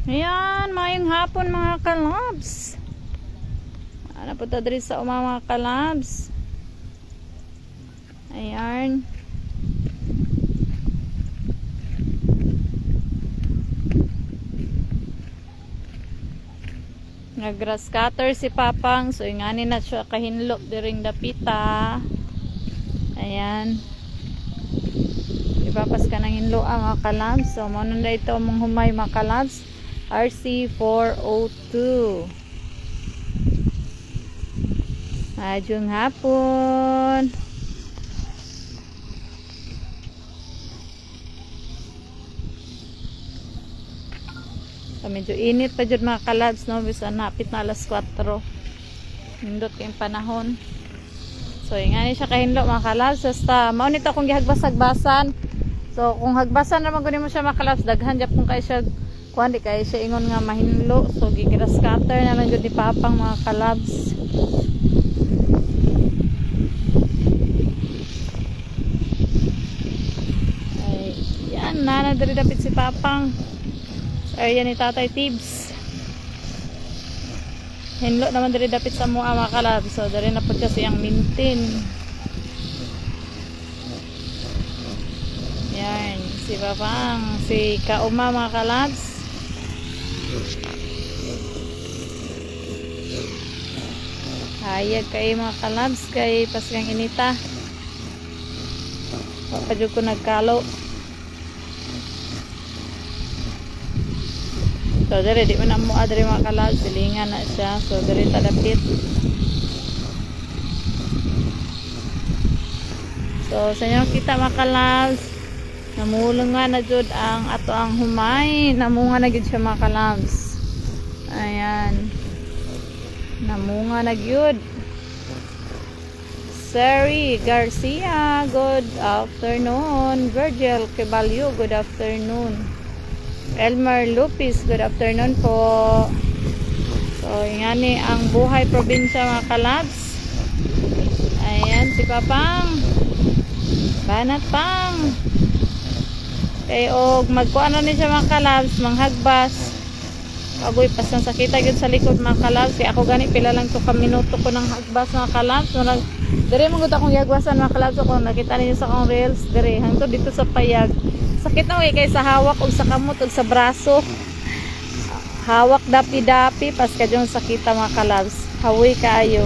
Ayan, mayong hapon mga kalabs. Ano po diri sa mga kalabs. Ayan. Nag-grass cutter si Papang. So, ingani na siya kahinlo diring dapita. Ayan. Ipapas ka ng hinlo ang mga kalabs. So, muna na ito mong humay mga kalabs. RC402. Madyong hapon. So, medyo init pa dyan mga kalabs, no? Bisa napit na alas 4. Nindot kayong panahon. So, ingani siya kahinlo mga kalabs. Basta, maunit akong gihagbas-hagbasan. So, kung hagbasan naman kunin mo siya mga kalabs, daghan dyan kung kayo siya kuhan, di kayo siya ingon nga mahinlo. So, gigiras cutter na lang dyan ni Papang mga kalabs. Ay, yan, nanadari dapit si Papang. So, ayan ni Tatay Tibbs. Hinlo naman dari dapit sa mua mga kalabs. So, dari na po siya siyang mintin. Yan, si Papang, si Kauma mga kalabs. Hayag kay mga kalabs kay paskang inita. Papadyo ko nagkalo. So dire di man mo adre mga kalabs, silingan na siya. So dire talapit. So sa inyo kita mga kalabs, namulong nga na jud ang ato ang humay, namunga na gid siya mga kalabs. Ayan. Namunga na gyud. Sari Garcia, good afternoon. Virgil Caballo, good afternoon. Elmer Lupis, good afternoon po. So, ingani ang buhay probinsya mga kalabs. Ayan, si Papang. Banat pang. Kay og magkuano ni siya mga kalabs, manghagbas. Agoy pasang sakita gyud sa likod mga kalabs. Kaya ako gani pila lang to ka minuto ko ng hagbas mga kalabs. Dire mo gud akong yagwasan mga kalabs. Kung nakita niyo sa akong reels, dire hangtod dito sa payag. Sakit na kay sa hawak ug sa kamot ug sa braso. Hawak dapi-dapi pas kadyong sakita mga kalabs. Hawi kaayo.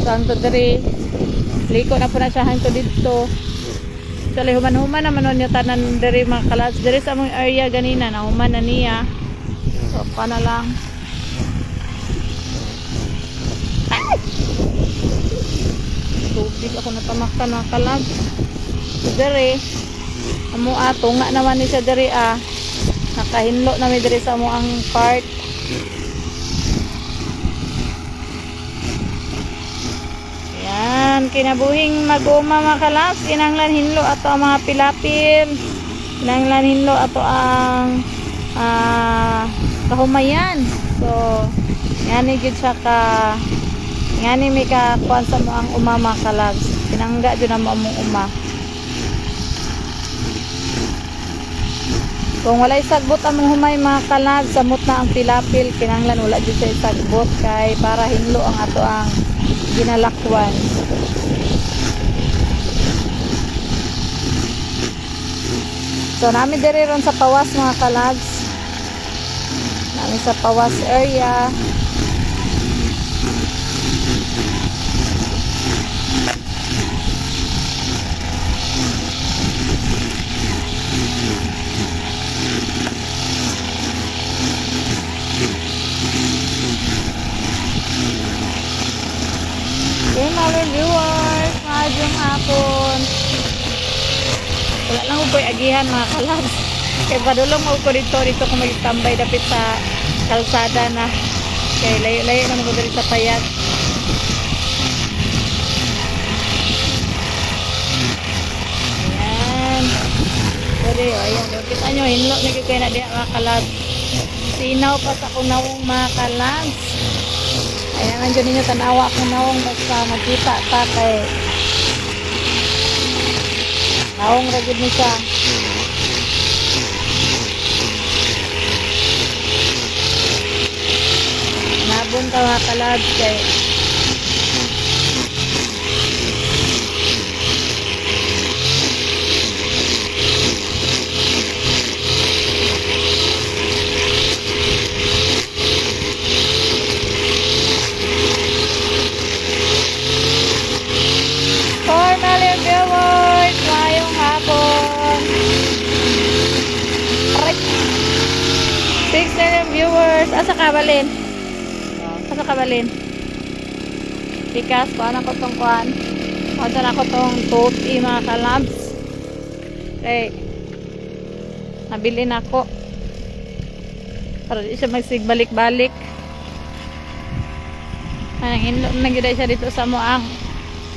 So hangtod dire liko na po na siya hangtod dito. So human-human naman nun yung tanan dire mga kalabs. Dire sa among area ganina na human na niya. So, pa na lang. Ay! Tubig ako natamaktan mga kalabs. So, dere, amo ato nga naman ni siya dere nakahinlo na may dere sa amo ang part. Yan, kinabuhing mag-uma mga kalabs. Kinanglan hinlo ato ang mga pilapil. Kinanglan hinlo ato ang kahumayan. So ngani gid siya ka ngani may kakuan sa mo ang uma mga kalabs. Pinangga jud na mo among uma. Kung walay sagbot among humay mga kalabs, samot na ang pilapil. Kinanglan wala jud sa sagbot kay para hinlo ang ato ang ginalakwan. So nami diri ron sa Pawas mga kalabs. Nami sa Pawas area. Okay mga viewers, maayong hapon. Wala lang ko ko'y agihan mga kalabs. Kaya padulong mo ko dito ko magtambay dapit sa kalsada na. Kaya layo-layo naman ko dito sa payat. Ayan. Sorry, ayan. Kita nyo, hinlo na kayo na diya mga kalabs. Sinaw pa sa kunawong mga kalabs. Ayan, nandiyo ninyo tanawa akong nawong basta magkita ta kay nawong ragid ni siya. Ito mga kalabs kay viewers, ngayong hapon. 6 million viewers. Asa ka balin? Asa ka balin? Tikas, kuhan ako tong kuhan. Kuhan ako tong tuti mga kalabs. Okay. Nabili na ako. Para di siya magsigbalik-balik. Nagyuday siya dito sa Muang.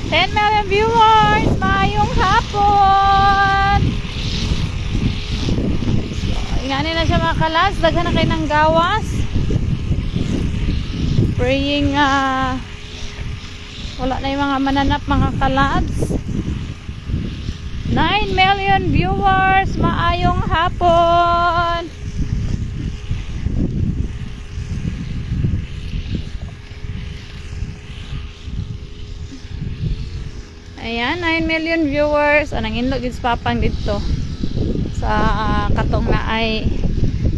10 million viewers, mayong hapon. So, ingani na siya mga kalas, daghan na kayo ng gawas. Praying wala na yung mga mananap mga kalabs. 9 million viewers, maayong hapon. Ayan, 9 million viewers. Anang indog is papang dito sa katong na ay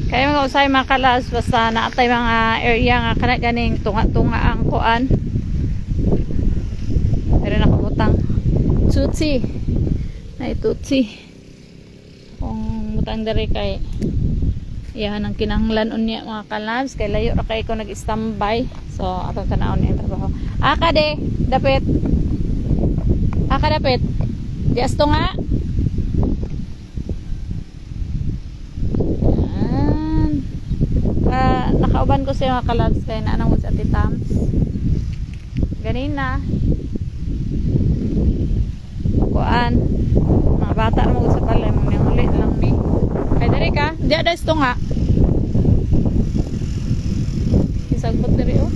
kaya mga usay mga kalas basta naatay mga area nga kana ganing tunga-tunga ang kuan. Pero nakabutang tutsi. Nay tutsi. Kung butang diri kay yan ang kinahanglan unya mga kalas kay layo ra kay ko nag-standby. So atong tanawon ni trabaho. Aka de, dapat dapit. Dias to nga. Nakauban ko siya mga kalabs kaya naanang sa titams. Ganina. Kuan. Mga bata na mag sa palay. Mga ulit lang ni. Kaya dari ka. Dias to nga. Isagbot dari oh.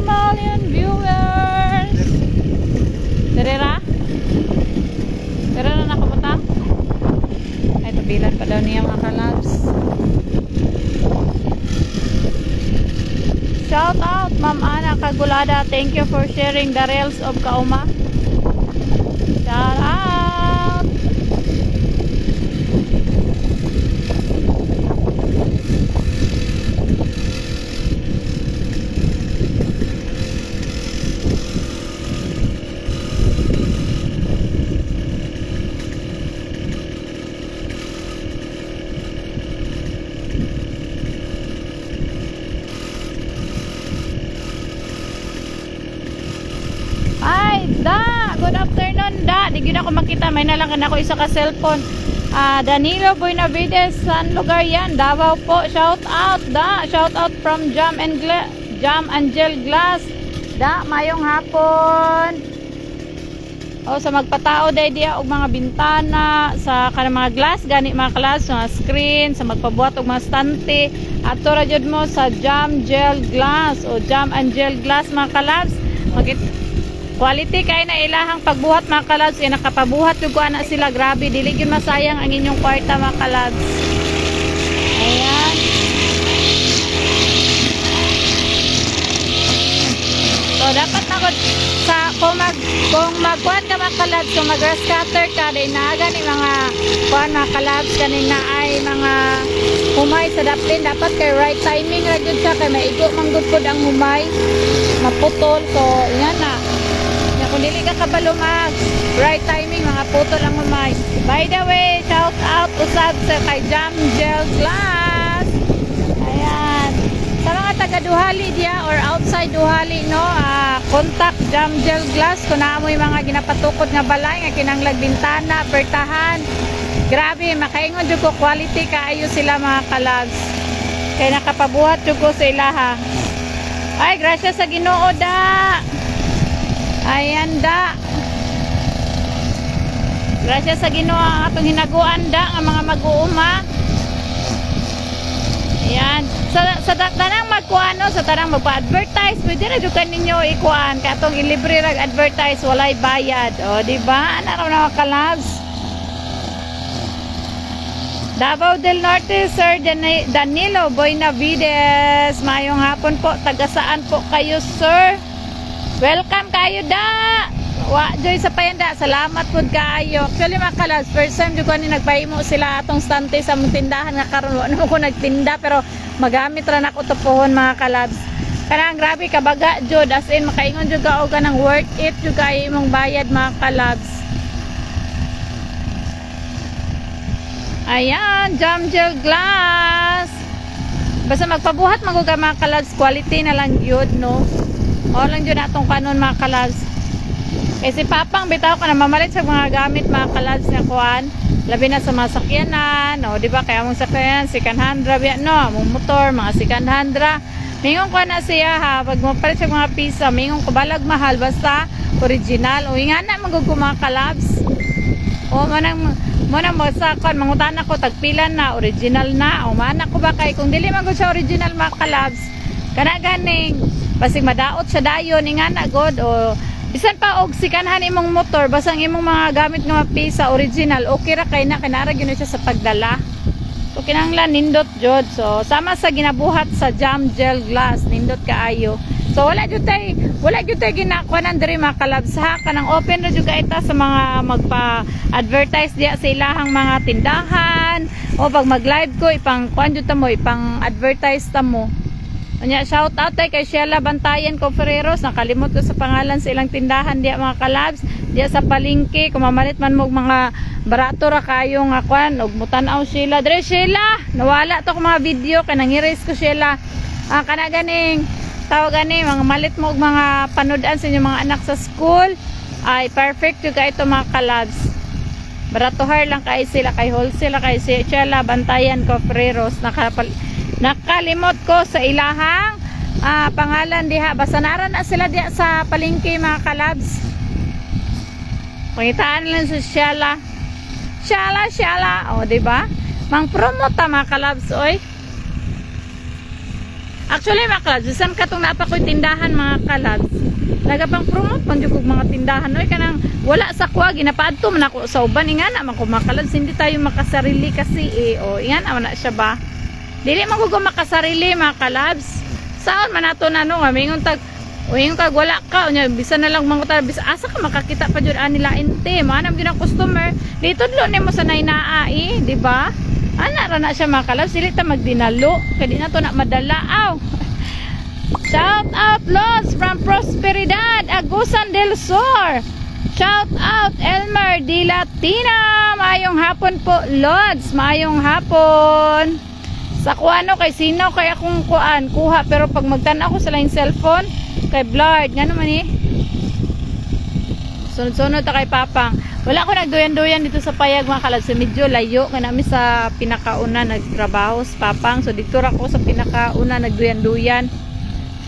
Million viewers. Derera? Derera na nakaputang? Ay, tabilan pa daw niya mga kalabs. Shout out Ma'am Ana Kagulada. Thank you for sharing the reels of Kauma. Shout out. Good afternoon da. Di gyud ako makita, may nalang ako isa ka cellphone. Danilo Buenavides, san lugar yan? Davao po. Shout out da. Shout out from Jam Angel Glass. Da, mayong hapon. O sa magpatao day dia og mga bintana sa kanang mga glass gani mga class, mga screen, sa magpabuhat og mga stante. Ato ra jud mo sa Jam Gel Glass o Jam Angel Glass mga kalabs. Quality kay na ilahang pagbuhat mga kalabs, kaya nakapabuhat yung ana sila, grabe, dili gyud masayang ang inyong kwarta mga kalabs. Ayan. So dapat na sa kung magkuhan ka mga kalabs, kung mag-grass cutter ka, dahil naaga ni mga kuhan mga kalabs, kanina ay mga humay sa daplin, dapat kay right timing ra gyud siya, kay maigo manggod pod ang humay, maputol. So yan na. Kung dili ka kabalo mag right timing, mga puto lang umay. By the way, shout out usab sa kay Jam Gel Glass. Ayan. Sa mga taga Duhali dia or outside Duhali no, contact Jam Gel Glass kung naamoy mga ginapatukod nga balay nga kinanglag bintana, pertahan. Grabe, makaingon jud ko, quality kaayo sila mga kalabs. Kay nakapabuhat jud ko sa ilaha. Ay, grasya sa Ginoo da. Ayan da. Gracias sa Ginoo ang atong hinaguan da ang mga mag-uuma. Ayan. Sa tanang magkuano, sa tanang magpa-advertise, pwede na dukan ninyo ikuan katong ilibre rag advertise, walay bayad. O, di ba? Ano na mga kalabs? Davao del Norte, Sir Danilo Boynavides. Mayong hapon po. Taga saan po kayo, sir? Welcome kayo da. Wa joy sa payanda. Salamat po kayo. Actually mga kalabs, first time jud ko ni nagpahimo sila atong stante sa mong tindahan nga karon wa naman ko nagtinda pero magamit ra nako tupuhon mga kalabs. Kanang grabe kabaga jud, as in makaingon jud ka og kanang worth it jud kay imong bayad mga kalabs. Ayan, jam gel glass. Basta magpabuhat maguga mga kalabs, quality na lang yun, no? O lang yun atong kanon mga kalabs. Kasi papang bitaw ka na mamalit sa mga gamit mga kalabs na kuhan. Labi na sa mga sakyanan, o diba kaya mong sakyanan, second hand ra, no? Mong motor, mga second hand ra. Mingon ko na siya ha, pag mapalit sa mga pisa, mingon ko balag mahal, basta original. O nga na magugo mga kalabs. O manang magsakon, mangutan ako, tagpilan na, original na. O manak ko ba kay, kung dili magod siya original mga kalabs, kanaganing, basig madaot siya dayon, nga na god, o bisan pa og sikanhan imong motor, basang imong mga gamit nga pisa original, okay ra kay na, kanara yun siya sa pagdala. So kinanglan nindot jud. So sama sa ginabuhat sa jam gel glass, nindot kaayo. So wala jud tay ginakuanan diri mga kalabs ha, kanang open ra jud ita sa mga magpa-advertise diya sa ilahang mga tindahan o pag mag-live ko ipang kuan jud ta mo, ipang advertise ta mo. Anya shout out kay Sheila Bantayan Confereros, nakalimot ko sa pangalan sa ilang tindahan diya mga kalabs, diya sa palengke, kung mamalit man mo mga barato ra kayo nga kwan og mutan-aw Sheila. Dre Sheila, nawala to ko mga video kay nang-erase ko Sheila. Kana ganing tawag gani mga malit mo og mga panood-an sa inyong mga anak sa school, ay perfect yung ka ito mga kalabs. Baratohar lang kay sila, kay wholesale kay Sheila Bantayan Confereros. Nakalimot ko sa ilahang pangalan diha, basta nara na sila diha sa palengke mga kalabs. Pangitaan lang sa Sheila, o diba? Mang promote mga kalabs, oy. Actually mga kalabs, saan ka itong napakoy tindahan mga kalabs, nagapang promote pang jukog mga tindahan, oy, kanang wala sa kuwa, ginapaadto man ako sa uban, ingana man ko mga kalabs, hindi tayo makasarili kasi o ingana man na siya ba, dili magugo makasarili mga kalabs. Saan man nato na no, mingon tag wala ka, unya bisa na lang mangutar, bisa asa ka makakita pa jud ani lain te, manam gyud ang customer dito dlo nimo sa nainaa di ba? Ana ra na siya mga kalabs, dili ta magdinalo kay di na to na madala aw. Shout out Lods from Prosperidad, Agusan del Sur. Shout out Elmer Di Latina. Maayong hapon po Lods, maayong hapon. Sa kuano kay sino kay akong kuha pero pag magtan ako sa laing cellphone kay blurred nga naman sunod-sunod ta kay papang. Wala ko nagduyan-duyan dito sa payag mga kalabs, medyo layo nga nami sa pinakauna nagtrabaho sa papang, so dito ra ko sa pinakauna nagduyan-duyan.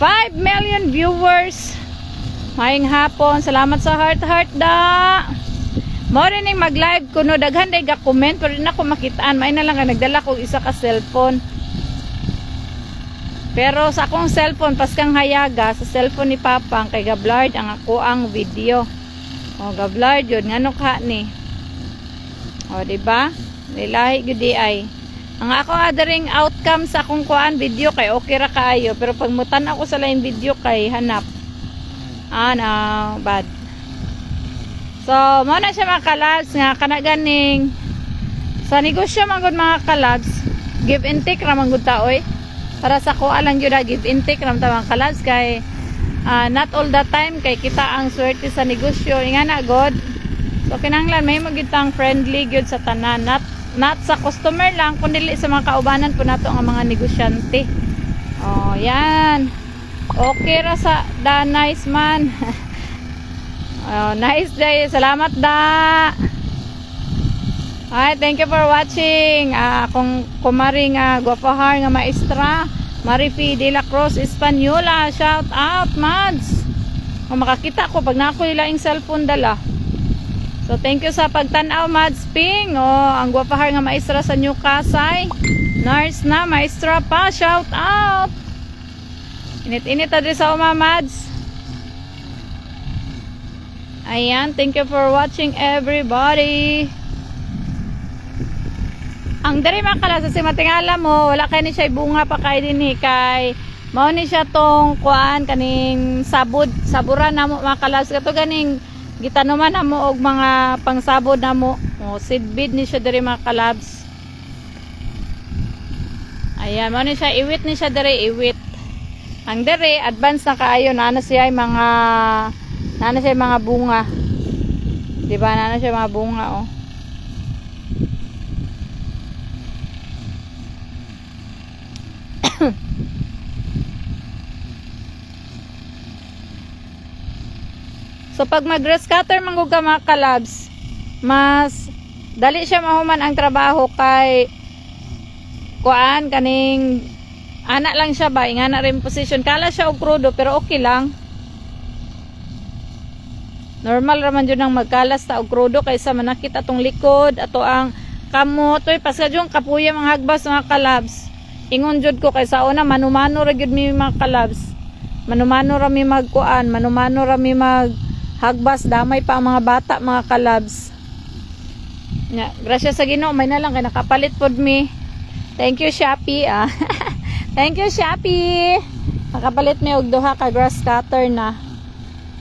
5 million viewers, maayong hapon, salamat sa heart da. Morning mag-live kuno, daghan day ga comment pero na ko makitaan, may na lang nagdala ko isa ka cellphone. Pero sa akong cellphone paskang hayaga sa cellphone ni papang kay ga-blurred ang ako ang video. O ga-blurred yun ngano ka ni. O di ba? Lilahi gyud di ay. Ang ako adering outcome sa akong kuan video kay okay ra kaayo pero pag mutan ako sa lain video kay hanap. No, bad. So, mo na siya mga kalabs nga kanaganing sa negosyo manggod mga kalabs, give and take ra manggod ta oy. Para sa ko alang gyud give and take ra ta mga kalabs kay not all the time kay kita ang swerte sa negosyo ingana god. So kinahanglan may magitang friendly gyud sa tanan, not sa customer lang kundi sa mga kaubanan po nato ang mga negosyante. Oh, yan. Okay ra sa da nice man. Oh, nice day. Salamat da. Ay, thank you for watching. Kung kumaring guwapahar nga maestra, Marifi de la Cruz Española. Shout out, Mads. Kung makakita ko pag nakoy laing cellphone dala. So, thank you sa pagtanaw, Mads Ping. Ang guwapahar nga maestra sa New Kasay. Nurse na, maestra pa. Shout out. Init-init adre sa uma, Mads. Ayan, thank you for watching everybody. Ang diri mga kalabs sa matingala mo, wala kay ni siya bunga pa kay dinhi kay mao ni siya tong kuan kaning saburan namo mga kalabs kato ganing gitanuman namo og mga pangsabod namo. O seedbed ni siya diri mga kalabs. Ayan, mao ni siya iwit ni siya diri iwit. Ang diri advance na kaayo na siya mga bunga. Di ba na siya mga bunga oh. So pag mag-grass cutter manggug ka mga kalabs, mas dali siya mahuman ang trabaho kay kuan kaning anak lang siya ba, ingana rin position. Kala siya og krudo pero okay lang. Normal raman jud nang magkalas ta og krudo kaysa manakit atong likod ato ang kamot. Oy pasad yung kapuya mga hagbas mga kalabs. Ingon jud ko kaysa una manumano ra jud mi mga kalabs. Manumano ra mi magkuan, manumano ra mi hagbas damay pa ang mga bata mga kalabs. Nya, grasya sa Ginoo may na lang kay nakapalit pod mi. Thank you Shopee ah. Thank you Shopee. Nakapalit mi og duha ka grass cutter na.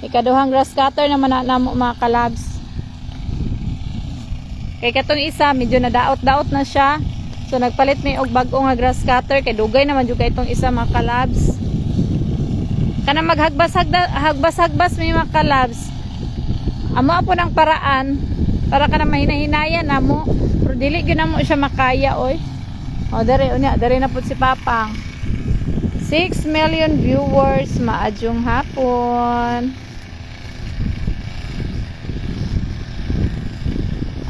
Ikaduhang grass cutter naman na mo mga kalabs. Kay katong isa medyo nadaot-daot na siya. So nagpalit mi og bag-o nga grass cutter kay dugay naman jud kay itong isa mga kalabs. Kana maghagbas-hagbas mi mga kalabs. Amo po ng paraan para kana mahinahinaya namo. Pero dili gyud namo siya makaya oy. O dere unya, dere na pud si Papang. 6 million viewers maadjong hapon.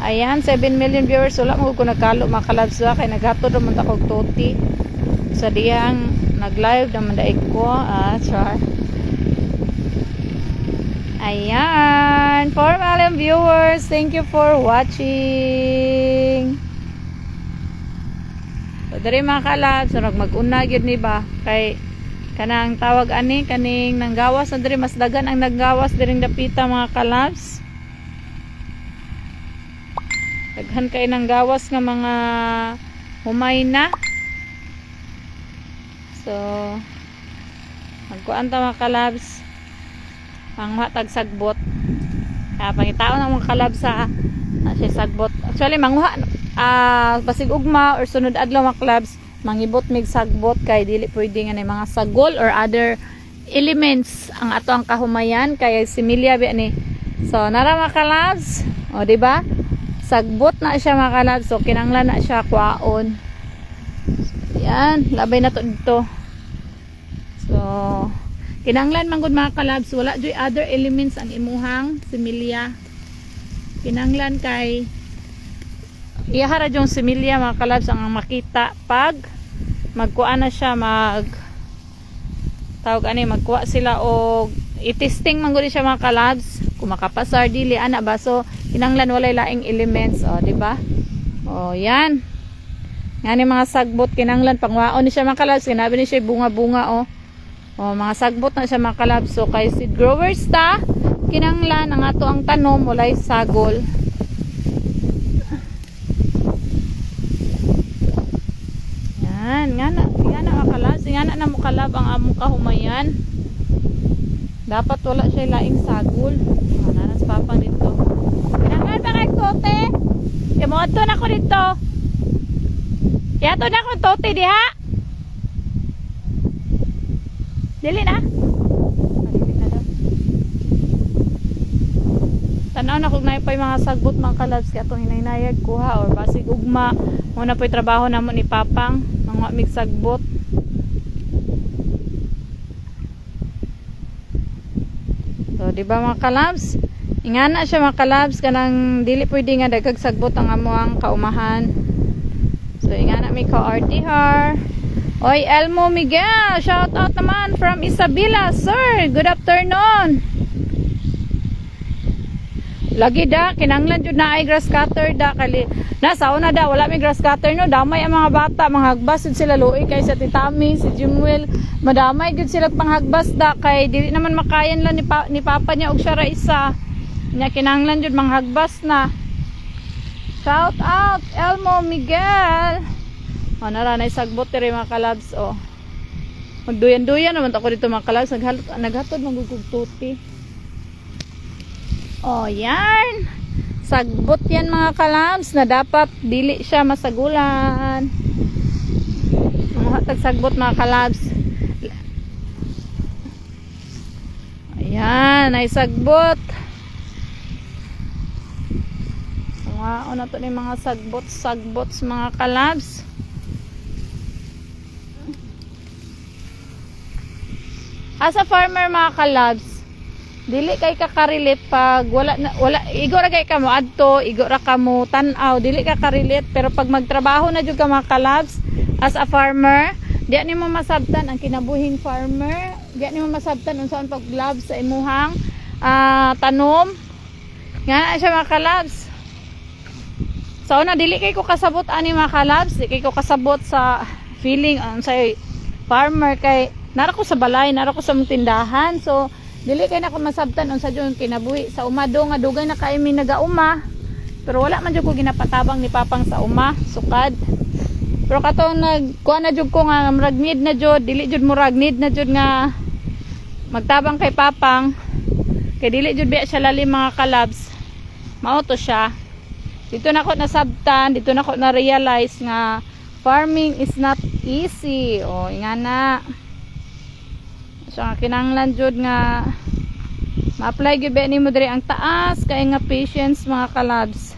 Ayan, 7 million viewers. Wala mo ko nagkalo mga kalabs kay naghatod naman ako og toti. Sa diyang nag-live naman daig ko. Char. Ayan, 4 million viewers. Thank you for watching. So, dari mga kalabs, so, mag-una gyud ni ba? Kay kanang tawag ani kaning nanggawas na diri mas dagan ang nanggawas diring dapita mga kalabs. Daghan kay nanggawas nga mga humay na. So magkuan ta mga kalabs. Manghatag sagbot. Pangitaon ang mga kalabs sa siya sagbot. Actually mangha basig ugma or sunod adlaw mga kalabs mangibot mig sagbot kay dili pwede nga mga sagol or other elements ang ato ang kahumayan kay similya bi ani. So nara mga kalabs, o di ba? Sagbot na siya mga kalabs, so kinanglan na siya kwaon. Yan, labay na to dito. So kinanglan man gud mga kalabs, wala joy other elements ang imuhang similya. Kinanglan kay iyahara yung similya mga kalabs ang makita pag magkuha na siya tawag ani magkuha sila o i-testing man gud siya mga kalabs kung makapasar dili ana ba. So kinanglan walay laing elements o di ba? O yan. Ngani mga sagbot kinanglan pangwaon ni siya mga kalabs, kinabi ni siya bunga-bunga o. O mga sagbot na siya mga kalabs. So kay seed growers ta kinanglan ang ato ang tanom walay sagol. Nga na makalab, nga na mo kalab ang among kahumayan. Dapat wala siya laing sagol. Nanas Papang dito. Kinanglan pa kay tote. Imoadto na ko dito. Yato na ko tote diha. Dili na. Dili na daw. Tanaw na kung naipay mga sagbot mga kalabs kaya itong hinaynayag kuha or basig ugma. Muna po'y trabaho namo ni Papang mga mig sagbot. So di ba mga kalabs? Ingana siya mga kalabs kanang dili pwede nga dagag sagbot ang amuang kaumahan. So ingana mi ka RTR. Oy Elmo Miguel, shout out naman from Isabela, sir. Good afternoon. Lagi da, kinanglan jud na ay grass cutter da kali. Nasa una da, wala may grass cutter no. Damay ang mga bata, manghagbas jud sila luoy kay sa Titami, si Jimwell. Madamay jud sila panghagbas da kay dili naman makayan lang ni Papa niya og siya ra isa. Nya kinanglan jud manghagbas na. Shout out Elmo Miguel. O naranay sagbot diri mga kalabs o. Magduyan-duyan naman ako dito mga kalabs. Naghatod magugugtuti. O yan. Sagbot yan mga kalabs na dapat dili siya masagulan. Mga tagsagbot mga kalabs. Ayan, ay sagbot. Ano to ni mga sagbots mga kalabs. As a farmer mga kalabs, dili kay kakarilit pag wala igo ra kay ka mo adto, igo ra ka mo tan-aw, dili ka karilit. Pero pag magtrabaho na jud ka mga kalabs as a farmer, di ni mo masabtan ang kinabuhing farmer, di ni mo masabtan unsaon pag gloves sa imuhang tanom. Nga siya mga kalabs. So na dili kay ko kasabot ani mga kalabs, di kay ko kasabot sa feeling sa farmer kay nara ko sa balay, nara ko sa tindahan. So dili kay nako masabtan unsa jud kinabuhi sa umado nga dugay na kay mi nagauma. Pero wala man jud ko ginapatabang ni papang sa uma, sukad. Pero katong nagkuha na jud ko nga murag need na jud, dili jud murag need na jud nga magtabang kay papang. Kay dili jud biya siya lalim mga kalabs. Mao to siya. Dito na ko nasabtan, dito na ko na-realize nga farming is not easy. O, nga na. So, kinanglan jud nga ma-apply gyud ba nimo diri ang taas kay nga patience mga kalabs.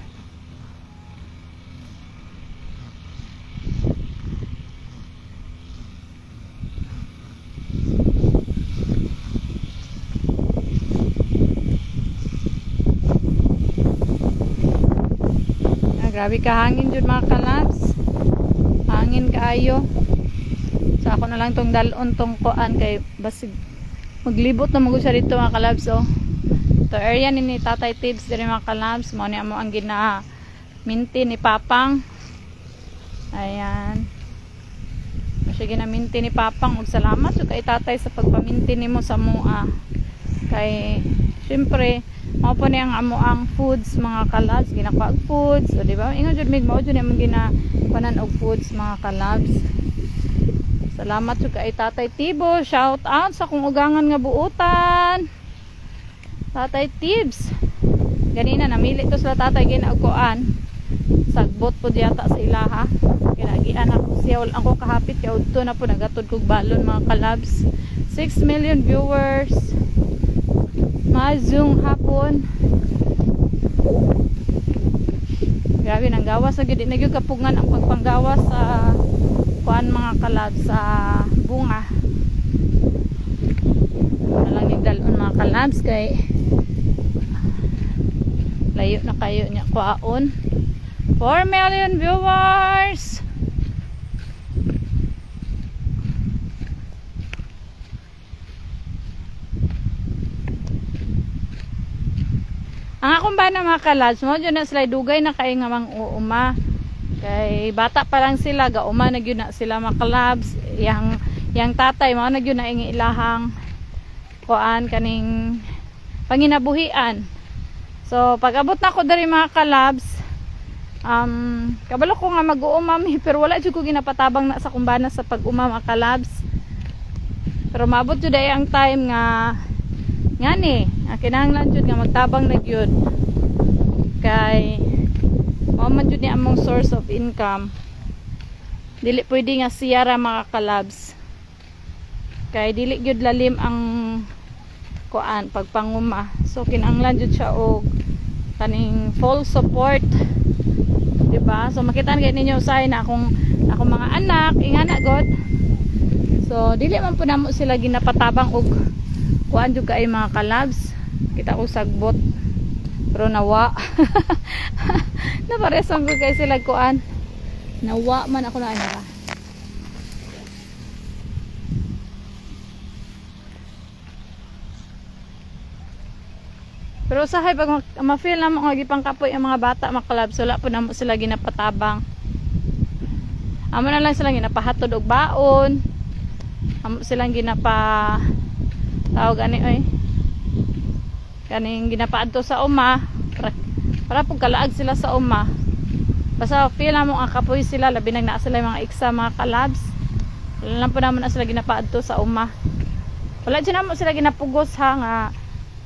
Grabe ka hangin jud mga kalabs. Hangin kaayo. So ako na lang tong dalon tong kuan kay basig maglibot na magud siya dito mga kalabs oh. To area ni Tatay Tibbs diri mga kalabs, mao ni amo ang gina-minti ni Papang. Ayan. Sige na minti ni Papang ug salamat jud kay Tatay sa pagpaminti nimo sa mua. Kay syempre mao pa ni ang amo ang foods mga kalabs, ginakuha og foods, so di ba? Ingon jud mig mao jud ang ginakuanan og foods mga kalabs. Salamat jud kay Tatay Tibo, shout out sa kung ugangan nga buutan. Tatay Tibbs. Ganina namili to sila tatay ginakuan. Sagbot po yata sa ilaha. Kinagian ako siya wala ako kahapit kay udto na po nagatod kog balon mga kalabs. 6 million viewers. Mazung hapon. Grabe nang gawas na gyud na gyud kapugngan ang pagpanggawas sa kuan mga kalab sa bunga. Wala lang ning dalon mga kalabs kay layo na kayo nya kuaon. 4 million viewers. Ang akong bana mga kalabs, mo dyan na sila dugay na kay nga mang uuma. Kay bata pa lang sila, gauma na gyud na sila mga kalabs. Yang tatay, mga na gyud na ingi ilahang kuan kaning panginabuhian. So, pag abot na ko dari mga kalabs, kabalo ko nga mag-uuma pero wala jud ko ginapatabang na sa kumbana sa pag-uma mga kalabs. Pero maabot jud ay ang time nga ngani kinahanglan jud nga magtabang na gyud kay mao man jud ni among source of income. Dili pwede nga siyara mga kalabs kay dili gyud lalim ang kuan pagpanguma. So kinahanglan jud siya og kaning full support, diba? So makita kay ninyo usay na akong mga anak ingana god. So dili man po namo sila ginapatabang og kuan jud kay mga kalabs. Kita ko sagbot pero nawa. Naparesan ko kay sila kuan. Nawa man ako na ana. Pero usahay pag ma-feel na mo nga gipang kapoy ang mga bata mga kalabs, wala po namo sila ginapatabang. Amo na lang sila ginapahatod og baon. Amo silang ginapa tawag ani oy kaning ginapaadto sa uma para pug kalaag sila sa uma Basta feel na mo ang kapoy sila, labi nag naa sila yung mga exam mga kalabs. Wala lang po naman na sila ginapaadto sa uma. Wala dyan naman sila ginapugos ha nga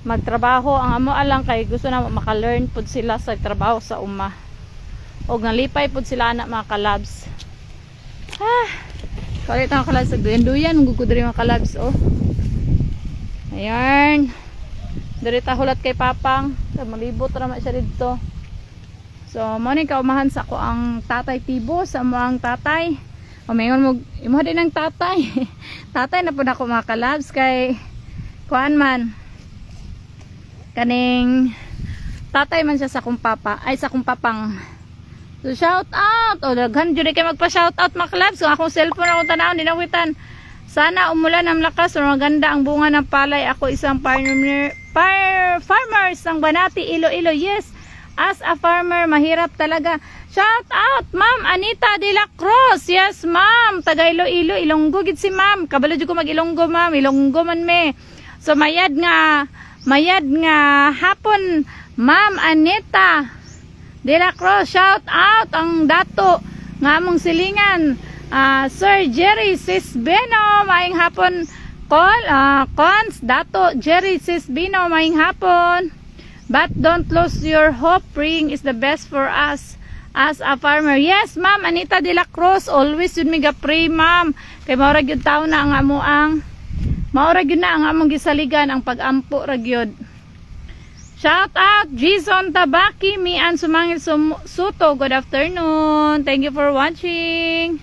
magtrabaho. Ang amo alang kay gusto na maka-learn po sila sa trabaho sa uma. O nalipay po sila anak mga kalabs. Kalit ang kalabs sa duyan-duyan. Magugudri mga kalabs oh. Ayan. Dirita hulat kay Papang. Malibot naman siya dito. So, morning kaumahan sa ako ang tatay Tibo sa mga tatay. O mayon mo, imo din ang tatay. Tatay na po na ako mga kalabs kay kuan man. Kaning tatay man siya sa kong papa, ay sa kong papang. So, shout out. O, daghan dyan kayo magpa-shout out mga kalabs. So, akong cellphone akong tanaw, dinawitan. Sana umulan ng lakas o maganda ang bunga ng palay. Ako isang farmers ng Banati, Iloilo. Yes. As a farmer, mahirap talaga. Shout out, Ma'am Anita de la Cruz. Yes, Ma'am. Taga Iloilo, Ilonggo gid si Ma'am. Kabalo jud ko mag-Ilonggo, Ma'am. Ilonggo man me. So mayad nga hapon, Ma'am Anita de la Cruz. Shout out ang dato nga among silingan. Sir Jerry Sisbeno, maayong hapon. Cons, dato Jerry Sisbeno, maayong hapon. But don't lose your hope. Praying is the best for us as a farmer. Yes, Ma'am Anita de la Cruz. Always yun miga pray, Ma'am. Kay maurag yun tao na ang amuang. Maurag yun na ang among gisaligan. Ang pag-ampo ragyod. Shout out, Jason Tabaki. Mian Sumangil Suto. Good afternoon. Thank you for watching.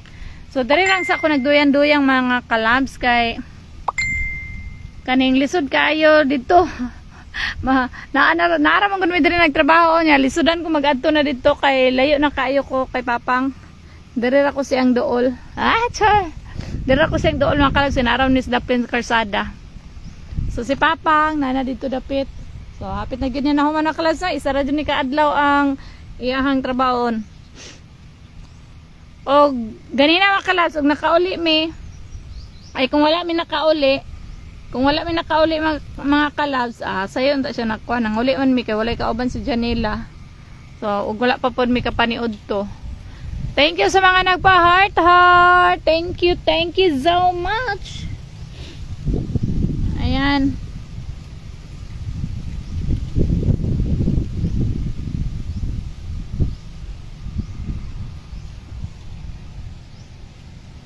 So, dari lang sa ako nagduyan-duyang mga kalabs kay kaning lisod kayo dito. Naaraman ko naman din nagtrabaho niya. Lisudan ko mag-adto na dito kay layo na kayo ko kay Papang. Dirira ko siyang dool. Dirira ko siyang dool mga kalabs. Sinaraw ni Dapin Karsada. So si Papang, nana dito dapit. So hapit na ganyan na human mga kalabs na. Isa ra dyan ni kaadlaw ang iyahang trabahon. O ganina mga kalabs, og nakauli mi. Ay kung wala mi nakauli, mga kalabs, sayo unta siya nakuha. Nang uli man mi kay walay kauban si Janela. So, ug wala pa pod mi kapaniud to. Thank you sa mga nagpa-heart. Thank you so much. Ayan.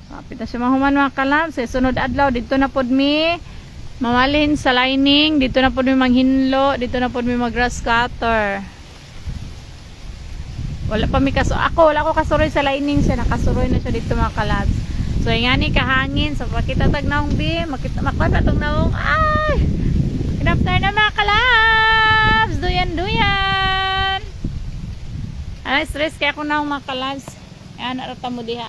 Kapit na siya mahuman mga kalabs. Sunod adlaw dito na pod mi mamalin sa lining, dito na po may manghinlo, dito na po may mag-grass cutter. Wala pa may wala ko kasuroy sa lining siya, nakasuroy na siya dito mga kalabs. So nga ni kahangin, so makita tag naong bi, makita tag naong, ay! Good afternoon na mga kalabs! Duyan! Ay, stress kaya ako naong mga kalabs. Ayan, narata mo diha.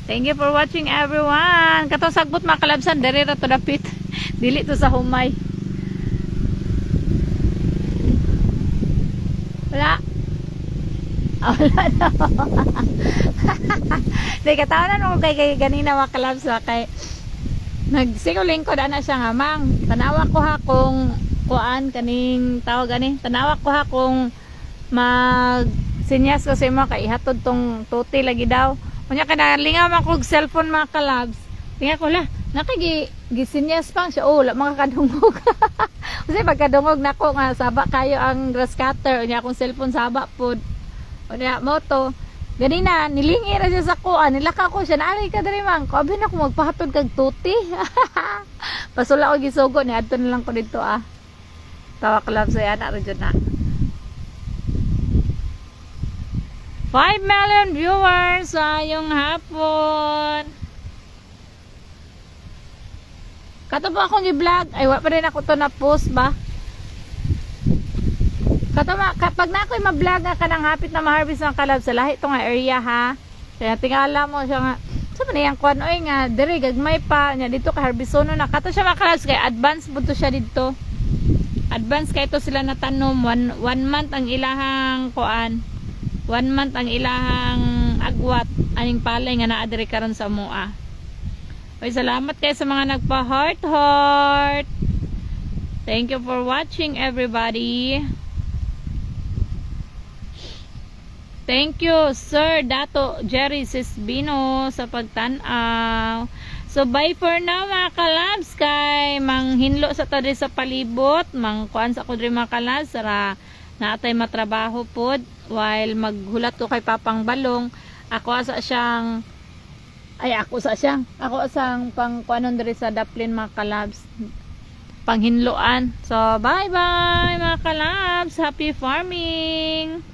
Thank you for watching everyone. Katong sagbot mga kalabsan, dere ra to dapit. Dili to sa humay. Wala. Wala na. Di katawanan mo kay ganina mga kalabsa kay nagsiguling ko na siya nga mang. Tanawa ko ha kung kuan kaning tawag ani. Tanawa ko ha kung mag sinyas ko sa imo kay ihatod tong tuti lagi daw. Kunya kada lingaw man kog cellphone mga kalabs. Tinga ko la, nakagisinyas pang siya. Oh, la makakadungog. Kasi pagkadungog nako nga saba kayo ang grass cutter. Unya akong cellphone saba pod. Unya moto. Ganina nilingi ra siya sa kuan, nilaka ko siya. Naali ka diri man. Kabi na ko magpahatod kag tuti. Pasula ko gisugo ni adto na lang ko dito Tawa kalabs ay ana ra jud na. 5 million viewers ngayong hapon. Kato po akong i-vlog. Ay, wala pa rin ako to na-post ba? Kato kapag na ako'y ma-vlog ka ng hapit na ma-harvest ng kalab sa lahi itong area ha. Kaya tingala mo siya nga. Sabi na yung kwan, oy nga, diri, gagmay pa. Nya, dito ka harvestono na. Kato siya mga kalabs, kaya advance po to siya dito. Advance kaya ito sila natanom. One month ang ilahang kuan. 1 month ang ilahang agwat aning palay nga naa diri karon sa mua. Oy, salamat kay sa mga nagpa-heart. Thank you for watching, everybody. Thank you, Sir Dato Jerry Sisbino, sa pagtanaw. So, bye for now, mga kalabs. Kay manghinlo sa tadi sa palibot. Mangkuan sa kudri, mga kalabs. Sara naatay matrabaho pod. While maghulat ko kay Papang Balong. Ako sa siyang pangkuanon diri sa Daplin, mga kalabs. Panghinloan. So, bye-bye, mga kalabs. Happy farming!